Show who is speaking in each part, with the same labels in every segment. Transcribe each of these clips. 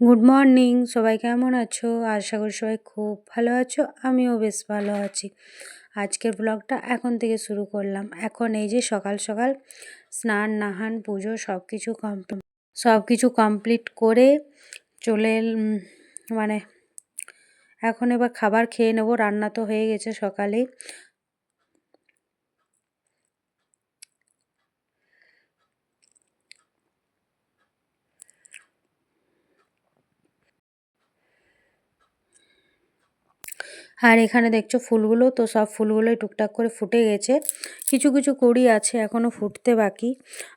Speaker 1: Good morning, সবাই কেমন আছো? আশা করি সবাই খুব ভালো আছো। আমিও বেশ ভালো আছি। আজকের ব্লগটা এখন থেকে শুরু করলাম। এখন এই যে সকাল সকাল স্নান নাহান পুজো সব কিছু কমপ্লিট করে মানে এখন এবার খাবার খেয়ে নেবো। রান্না তো হয়ে গেছে সকালেই। আর এখানে দেখছো ফুলগুলো, তো সব ফুলগুলোই টুকটাক করে ফুটে গেছে। কিছু কিছু কুঁড়ি আছে এখনও ফুটতে বাকি,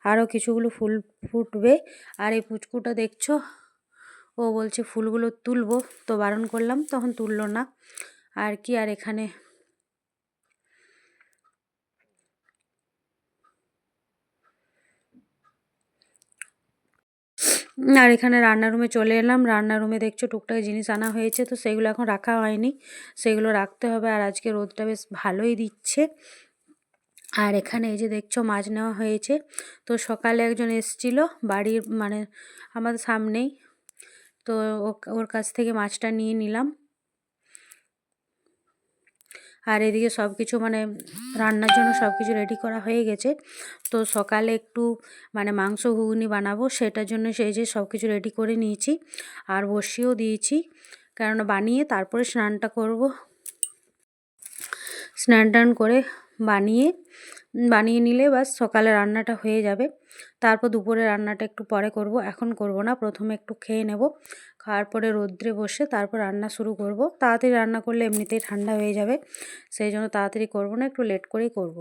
Speaker 1: আরও কিছুগুলো ফুল ফুটবে। আর এই পুচকুটা দেখছো, ও বলছে ফুলগুলো তুলবো, তো বারণ করলাম, তখন তুললো না আর কি। আর এখানে রান্নার রুমে চলে এলাম। রান্নার রুমে দেখছো টুকটাক জিনিস আনা হয়েছে, তো সেগুলো এখন রাখা হয়নি, সেগুলো রাখতে হবে। আর আজকে রোদটা বেশ ভালোই দিচ্ছে। আর এখানে এই যে দেখছো মাছ নেওয়া হয়েছে। তো সকালে একজন এসেছিলো বাড়ির, মানে আমাদের সামনেই, তো ওর কাছ থেকে মাছটা নিয়ে নিলাম। আর এদিকে সব কিছু মানে রান্নার জন্য সব কিছু রেডি করা হয়ে গেছে। তো সকালে একটু মানে মাংস ঘুগনি বানাবো, সেটার জন্য সেই যে সব কিছু রেডি করে নিয়েছি আর বসিয়েও দিয়েছি, কারণ বানিয়ে তারপরে স্নানটা করব। স্নান টান করে বানিয়ে নিলে বাস সকালে রান্নাটা হয়ে যাবে। তারপর দুপুরে রান্নাটা একটু পরে করব, এখন করব না। প্রথমে একটু খেয়ে নেব, খাওয়ার পরে রোদ্রে বসে তারপর রান্না শুরু করব। তাড়াতাড়ি রান্না করলে এমনিতেই ঠান্ডা হয়ে যাবে, সেই জন্য তাড়াতাড়ি করব না, একটু লেট করেই করব।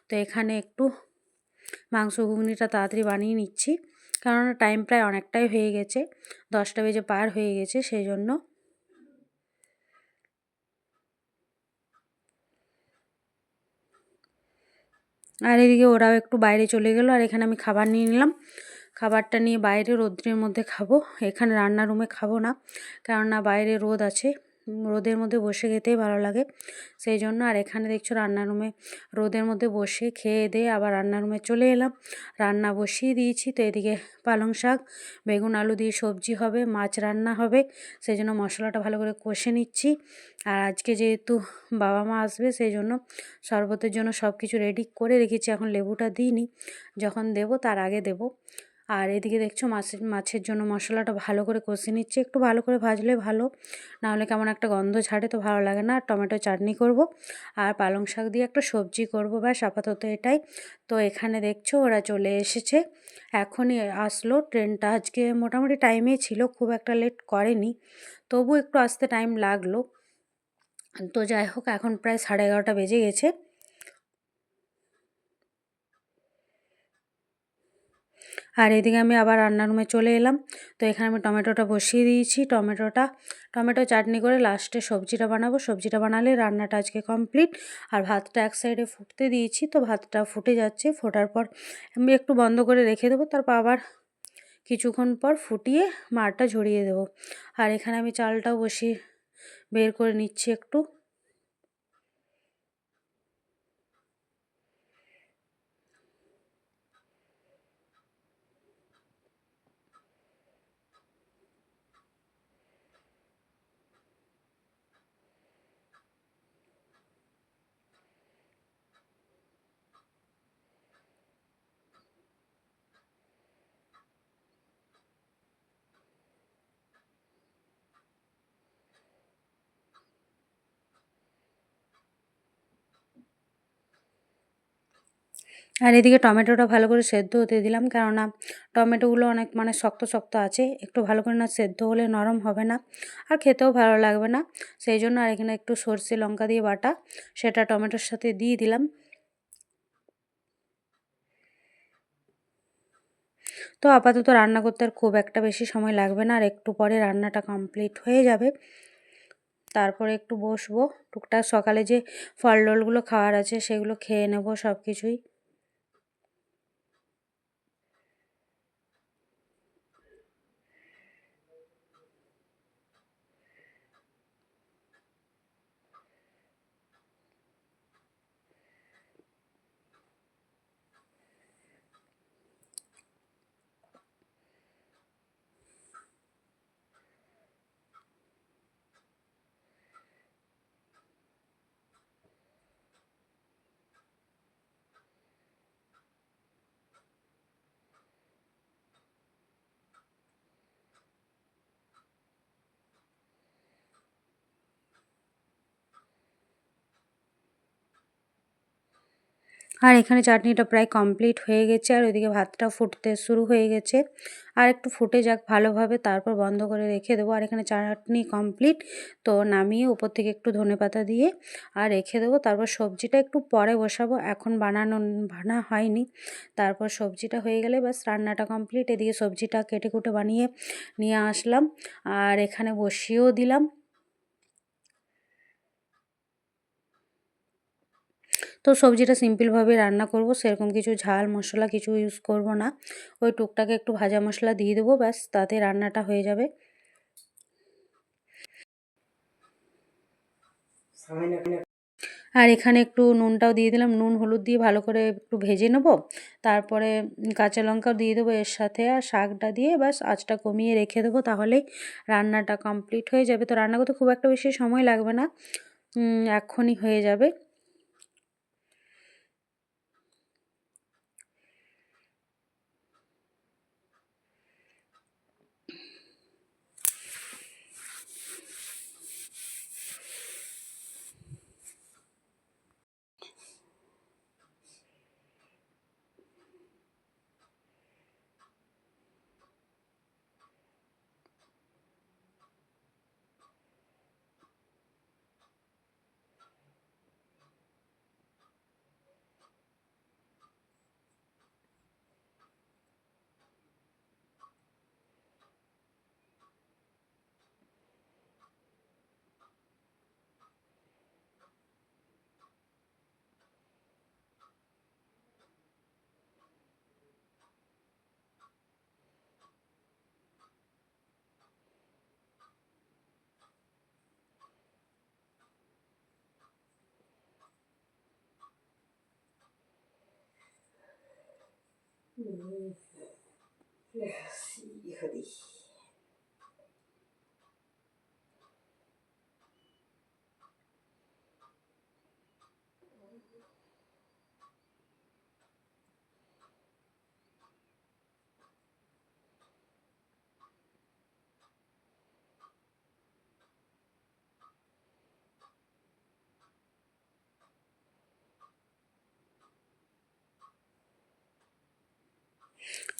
Speaker 1: তো এখানে একটু মাংস ঘুগনিটা তাড়াতাড়ি বানিয়ে নিচ্ছি, কারণ টাইম প্রায় অনেকটাই হয়ে গেছে, 10টা বেজে পার হয়ে গেছে, সেই জন্য। আর এদিকে ওরাও একটু বাইরে চলে গেলো, আর এখানে আমি খাবার নিয়ে নিলাম। খাবারটা নিয়ে বাইরে রোদ্রের মধ্যে খাবো, এখানে রান্নার রুমে খাবো না, কেননা বাইরে রোদ আছে, রোদের মধ্যে বসে খেতেই ভালো লাগে, সেই জন্য। আর এখানে দেখছো রান্নার রুমে রোদের মধ্যে বসে খেয়ে দিয়ে আবার রান্নার রুমে চলে এলাম। রান্না বসিয়ে দিয়েছি। তো এদিকে পালং শাক বেগুন আলু দিয়ে সবজি হবে, মাছ রান্না হবে, সেই জন্য মশলাটা ভালো করে কষে নিচ্ছি। আর আজকে যেহেতু বাবা মা আসবে, সেই জন্য শরবতের জন্য সব কিছু রেডি করে রেখেছি। এখন লেবুটা দিইনি, যখন দেব তার আগে দেব। আর এদিকে দেখছো মাছের জন্য মশলাটা ভালো করে কষে নিচ্ছি। একটু ভালো করে ভাজলে ভালো, নাহলে কেমন একটা গন্ধ ছাড়ে, তো ভালো লাগে না। আর টমেটো চাটনি করব, আর পালং শাক দিয়ে একটা সবজি করব, ব্যাস আপাতত এটাই। তো এখানে দেখছো ওরা চলে এসেছে, এখনই আসলো। ট্রেনটা আজকে মোটামুটি টাইমেই ছিল, খুব একটা লেট করেনি, তবু একটু আসতে টাইম লাগলো। তো যাই হোক, এখন প্রায় 11:30 বেজে গেছে। আর এদিকে আমি আবার রান্নার রুমে চলে এলাম। তো এখানে আমি টমেটোটা বসিয়ে দিয়েছি, টমেটো চাটনি করে লাস্টে সবজিটা বানাবো। সবজিটা বানালে রান্নাটা আজকে কমপ্লিট। আর ভাতটা এক সাইডে ফুটতে দিয়েছি, তো ভাতটা ফুটে যাচ্ছে, ফোটার পর আমি একটু বন্ধ করে রেখে দেবো, তারপর আবার কিছুক্ষণ পর ফুটিয়ে মারটা ঝরিয়ে দেবো। আর এখানে আমি চালটাও বসিয়ে বের করে নিচ্ছি একটু। আর এদিকে টমেটোটা ভালো করে সেদ্ধ হতে দিলাম, কেননা টমেটোগুলো অনেক মানে শক্ত শক্ত আছে, একটু ভালো করে না সেদ্ধ হলে নরম হবে না, আর খেতেও ভালো লাগবে না, সেই জন্য। আর এখানে একটু সর্ষে লঙ্কা দিয়ে বাটা, সেটা টমেটোর সাথে দিয়ে দিলাম। তো আপাতত রান্না করতে আর খুব একটা বেশি সময় লাগবে না, আর একটু পরে রান্নাটা কমপ্লিট হয়ে যাবে। তারপরে একটু বসবো, টুকটাক সকালে যে ফল ডলগুলো খাওয়ার আছে সেগুলো খেয়ে নেবো সব কিছুই। আর এখানে চাটনিটা প্রায় কমপ্লিট হয়ে গেছে আর ওইদিকে ভাতটা ফুটতে শুরু হয়ে গেছে। আর একটু ফুটে যাক ভালোভাবে, তারপর বন্ধ করে রেখে দেবো। আর এখানে চাটনি কমপ্লিট, তো নামিয়ে উপর থেকে একটু ধনেপাতা দিয়ে আর রেখে দেবো। তারপর সবজিটা একটু পরে বসাবো, এখন বানা হয়নি। তারপর সবজিটা হয়ে গেলে ব্যাস রান্নাটা কমপ্লিট। এদিকে সবজিটা কেটে কুটে বানিয়ে নিয়ে আসলাম আর এখানে বসিয়েও দিলাম। তো সবজিটা সিম্পলভাবে রান্না করব, সেরকম কিছু ঝাল মশলা কিছু ইউজ করব না। ওই টুকটাক একটু ভাজা মশলা দিয়ে দেবো, ব্যাস তাতে রান্নাটা হয়ে যাবে। আর এখানে একটু নুনটাও দিয়ে দিলাম, নুন হলুদ দিয়ে ভালো করে একটু ভেজে নেব। তারপরে কাঁচা লঙ্কাও দিয়ে দেবো এর সাথে, আর শাকটা দিয়ে ব্যাস আঁচটা কমিয়ে রেখে দেবো, তাহলেই রান্নাটা কমপ্লিট হয়ে যাবে। তো রান্না করতে খুব একটা বেশি সময় লাগবে না, এক্ষুনি হয়ে যাবে।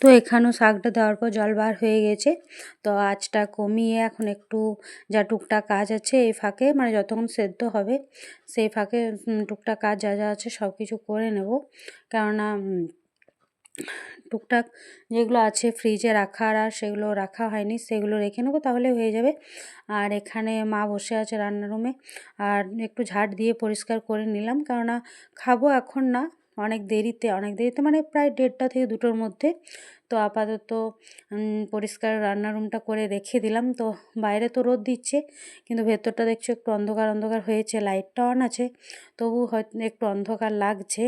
Speaker 1: তো এখানেও শাকটা দেওয়ার পর জল বার হয়ে গেছে। তো আঁচটা কমিয়ে এখন একটু যা টুকটাক কাজ আছে এই ফাঁকে, মানে যতক্ষণ সেদ্ধ হবে সেই ফাঁকে টুকটাক কাজ যা যা আছে সব কিছু করে নেব। কেননা টুকটাক যেগুলো আছে ফ্রিজে রাখার আর সেগুলো রাখা হয়নি, সেগুলো রেখে নেবো, তাহলে হয়ে যাবে। আর এখানে মা বসে আছে রান্নার রুমে, আর একটু ঝাড় দিয়ে পরিষ্কার করে নিলাম, কেননা খাবো এখন না, অনেক দেরিতে মানে প্রায় 1:30 থেকে 2টোর মধ্যে। তো আপাতত পরিষ্কার রান্নার রুমটা করে রেখে দিলাম। তো বাইরে তো রোদ দিচ্ছে, কিন্তু ভেতরটা দেখছো একটু অন্ধকার অন্ধকার হয়েছে, লাইটটা অন আছে, তবু হয়তো একটু অন্ধকার লাগছে।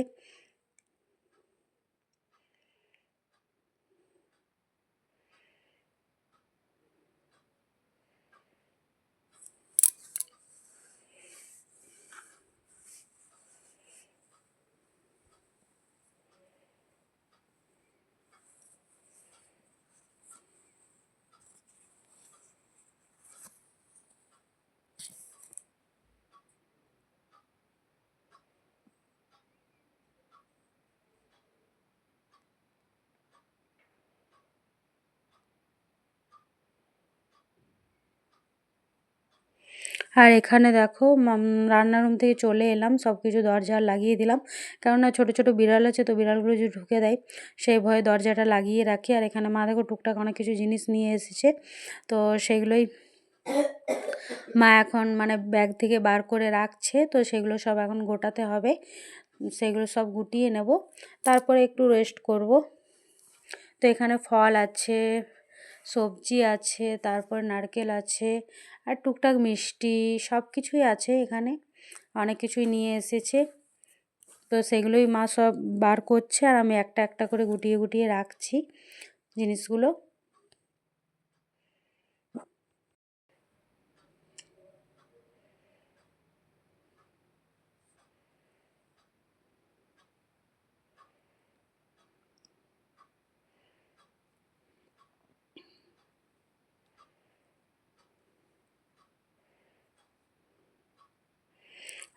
Speaker 1: আর এখানে দেখো রান্নার রুম থেকে চলে এলাম, সব কিছু দরজা লাগিয়ে দিলাম, কেননা ছোট ছোট বিড়াল আছে, তো বিড়ালগুলো যদি ঢুকে দেয় সেই ভয়ে দরজাটা লাগিয়ে রাখি। আর এখানে মা দেখো টুকটাক অনেক কিছু জিনিস নিয়ে এসেছে, তো সেগুলোই মা এখন মানে ব্যাগ থেকে বার করে রাখছে। তো সেগুলো সব এখন গোটাতে হবে, সেগুলো সব গুটিয়ে নেব, তারপরে একটু রেস্ট করব। তো এখানে ফল আছে, সবজি আছে, তারপর নারকেল আছে, আর টুকটাক মিষ্টি সব কিছুই আছে এখানে, অনেক কিছুই নিয়ে এসেছে। তো সেগুলোই মা সব বার করছে আর আমি একটা একটা করে গুটিয়ে গুটিয়ে রাখছি জিনিসগুলো।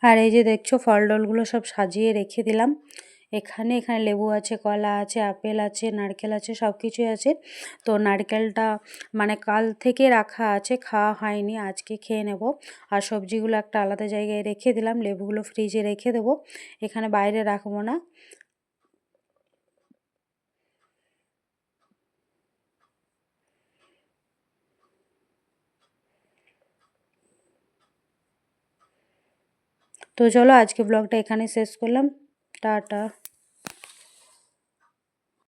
Speaker 1: আর এই যে দেখছো ফল ডলগুলো সব সাজিয়ে রেখে দিলাম, এখানে লেবু আছে, কলা আছে, আপেল আছে, নারকেল আছে, সব কিছুই আছে। তো নারকেলটা মানে কাল থেকে রাখা আছে, খাওয়া হয়নি, আজকে খেয়ে নেব। আর সবজিগুলো একটা আলাদা জায়গায় রেখে দিলাম, লেবুগুলো ফ্রিজে রেখে দেবো, এখানে বাইরে রাখবো না। তো চলো আজকে ব্লগটা এখানে শেষ করলাম, টাটা।